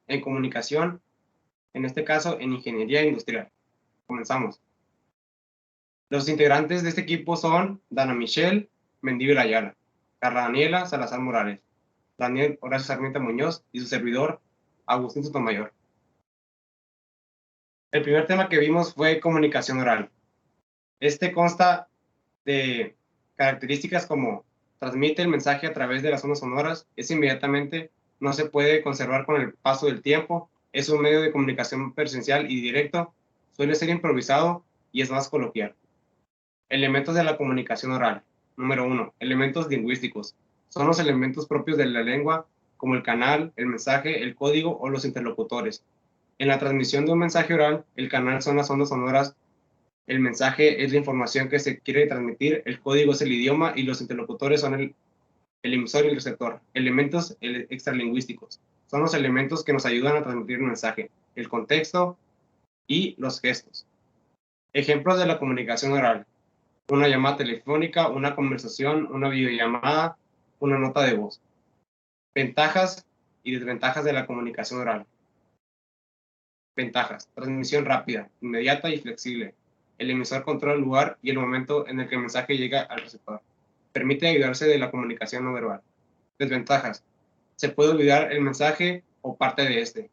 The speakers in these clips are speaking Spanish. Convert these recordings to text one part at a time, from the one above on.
en comunicación, en este caso en ingeniería industrial. Comenzamos. Los integrantes de este equipo son Dana Michelle Mendívil Ayala, Carla Daniela Salazar Morales, Daniel Horacio Sarmiento Muñoz y su servidor, Agustín Sotomayor. El primer tema que vimos fue comunicación oral. Este consta de características como transmite el mensaje a través de las ondas sonoras, es inmediatamente, no se puede conservar con el paso del tiempo, es un medio de comunicación presencial y directo, suele ser improvisado y es más coloquial. Elementos de la comunicación oral. Número 1. Elementos lingüísticos. Son los elementos propios de la lengua, como el canal, el mensaje, el código o los interlocutores. En la transmisión de un mensaje oral, el canal son las ondas sonoras, el mensaje es la información que se quiere transmitir, el código es el idioma y los interlocutores son el emisor y el receptor. Elementos extralingüísticos. Son los elementos que nos ayudan a transmitir un mensaje, el contexto y los gestos. Ejemplos de la comunicación oral. Una llamada telefónica, una conversación, una videollamada, una nota de voz. Ventajas y desventajas de la comunicación oral. Ventajas: transmisión rápida, inmediata y flexible. El emisor controla el lugar y el momento en el que el mensaje llega al receptor. Permite ayudarse de la comunicación no verbal. Desventajas: se puede olvidar el mensaje o parte de este.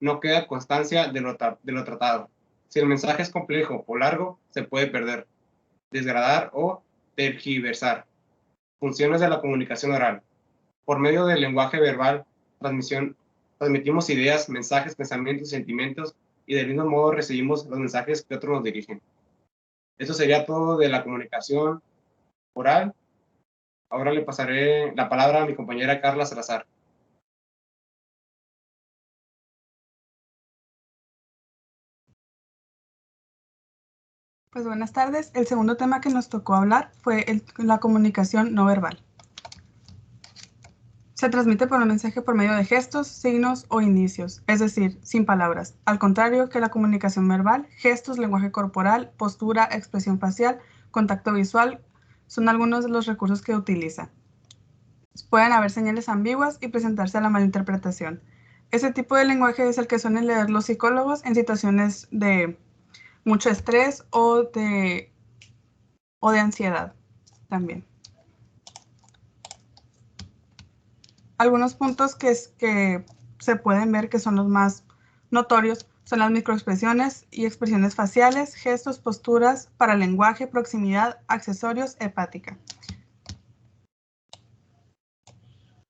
No queda constancia de lo tratado. Si el mensaje es complejo o largo, se puede perder, desgradar o tergiversar. Funciones de la comunicación oral. Por medio del lenguaje verbal, transmitimos ideas, mensajes, pensamientos, sentimientos y del mismo modo recibimos los mensajes que otros nos dirigen. Eso sería todo de la comunicación oral. Ahora le pasaré la palabra a mi compañera Carla Salazar. Pues buenas tardes. El segundo tema que nos tocó hablar fue la comunicación no verbal. Se transmite por un mensaje por medio de gestos, signos o indicios, es decir, sin palabras. Al contrario que la comunicación verbal, gestos, lenguaje corporal, postura, expresión facial, contacto visual son algunos de los recursos que utiliza. Pueden haber señales ambiguas y presentarse a la malinterpretación. Ese tipo de lenguaje es el que suelen leer los psicólogos en situaciones de mucho estrés o de ansiedad también. Algunos puntos que se pueden ver que son los más notorios son las microexpresiones y expresiones faciales, gestos, posturas, paralenguaje, proximidad, accesorios, hepática.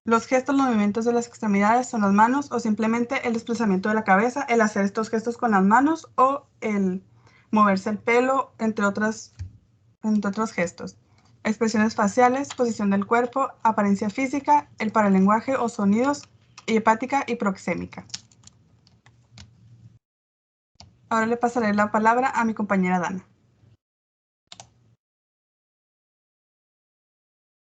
Los gestos, los movimientos de las extremidades son las manos o simplemente el desplazamiento de la cabeza, el hacer estos gestos con las manos o el moverse el pelo, entre otros gestos. Expresiones faciales, posición del cuerpo, apariencia física, el paralenguaje o sonidos, hepática y proxémica. Ahora le pasaré la palabra a mi compañera Dana.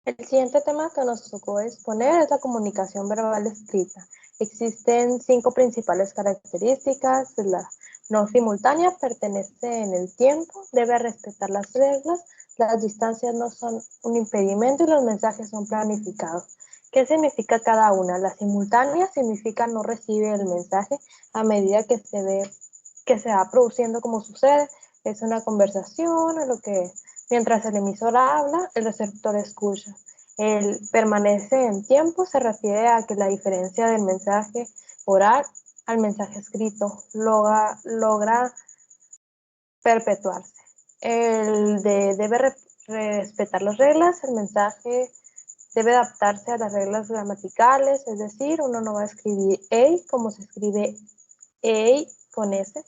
El siguiente tema que nos tocó exponer es la comunicación verbal escrita. Existen 5 principales características. La no simultánea, pertenece en el tiempo, debe respetar las reglas, las distancias no son un impedimento y los mensajes son planificados. ¿Qué significa cada una? La simultánea significa no recibe el mensaje a medida que se va produciendo como sucede. Es una conversación, mientras el emisor habla, el receptor escucha. El permanece en tiempo se refiere a que la diferencia del mensaje oral al mensaje escrito logra perpetuarse. Debe respetar las reglas, el mensaje debe adaptarse a las reglas gramaticales, es decir, uno no va a escribir ei como se escribe ei con S.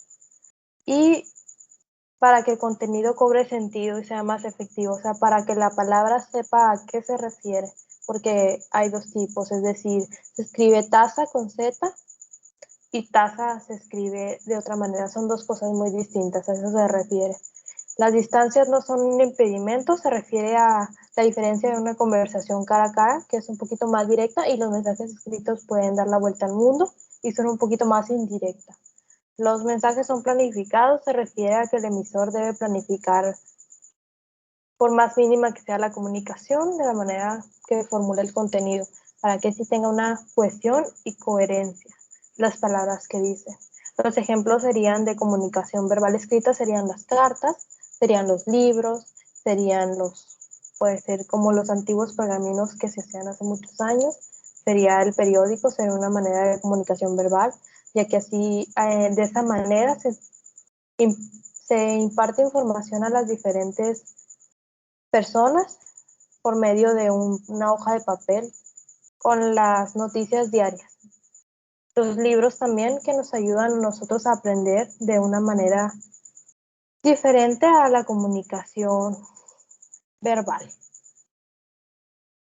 Y para que el contenido cobre sentido y sea más efectivo, o sea, para que la palabra sepa a qué se refiere, porque hay 2 tipos, es decir, se escribe taza con Z y taza se escribe de otra manera, son 2 cosas muy distintas, a eso se refiere. Las distancias no son un impedimento, se refiere a la diferencia de una conversación cara a cara, que es un poquito más directa, y los mensajes escritos pueden dar la vuelta al mundo y son un poquito más indirecta. Los mensajes son planificados, se refiere a que el emisor debe planificar, por más mínima que sea la comunicación, de la manera que formula el contenido, para que sí tenga una cohesión y coherencia. las palabras que dice. Los ejemplos serían de comunicación verbal escrita, serían las cartas, serían los libros, serían puede ser como los antiguos pergaminos que se hacían hace muchos años, sería el periódico, sería una manera de comunicación verbal, ya que así, de esa manera se imparte información a las diferentes personas por medio de una hoja de papel con las noticias diarias. Los libros también que nos ayudan a nosotros a aprender de una manera diferente a la comunicación verbal.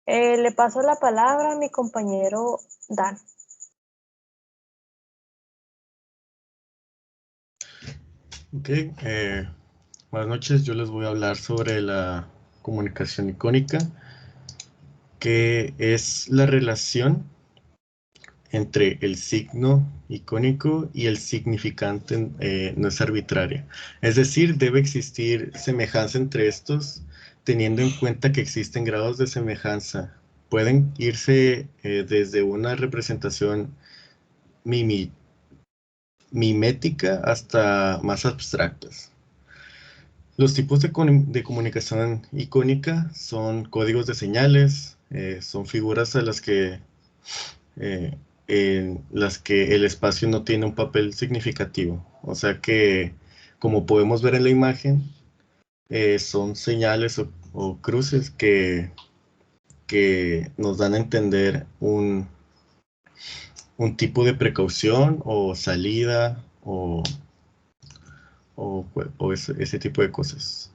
Le paso la palabra a mi compañero Dan. Ok, buenas noches. Yo les voy a hablar sobre la comunicación icónica, que es la relación entre el signo icónico y el significante. No es arbitraria. Es decir, debe existir semejanza entre estos, teniendo en cuenta que existen grados de semejanza. Pueden irse desde una representación mimética hasta más abstractas. Los tipos de comunicación icónica son códigos de señales, son figuras en las que el espacio no tiene un papel significativo. O sea que, como podemos ver en la imagen, son señales o cruces que nos dan a entender un tipo de precaución o salida o ese tipo de cosas.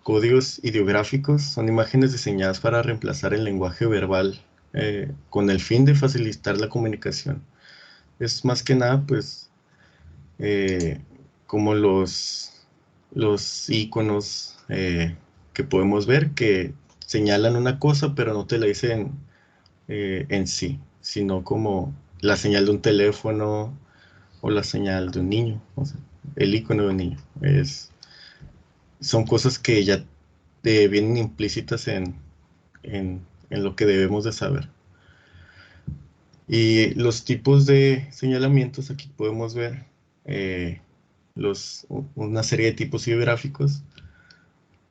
Códigos ideográficos son imágenes diseñadas para reemplazar el lenguaje verbal con el fin de facilitar la comunicación. Es más que nada, pues, como los iconos que podemos ver que señalan una cosa, pero no te la dicen en sí, sino como la señal de un teléfono o la señal de un niño, o sea, el icono de un niño. Son cosas que ya vienen implícitas en lo que debemos de saber. Y los tipos de señalamientos, aquí podemos ver una serie de tipos ideográficos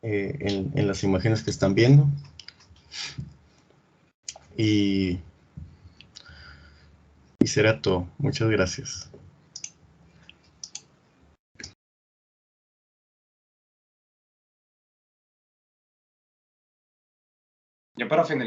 en las imágenes que están viendo. Y será todo. Muchas gracias. Ya para finalizar.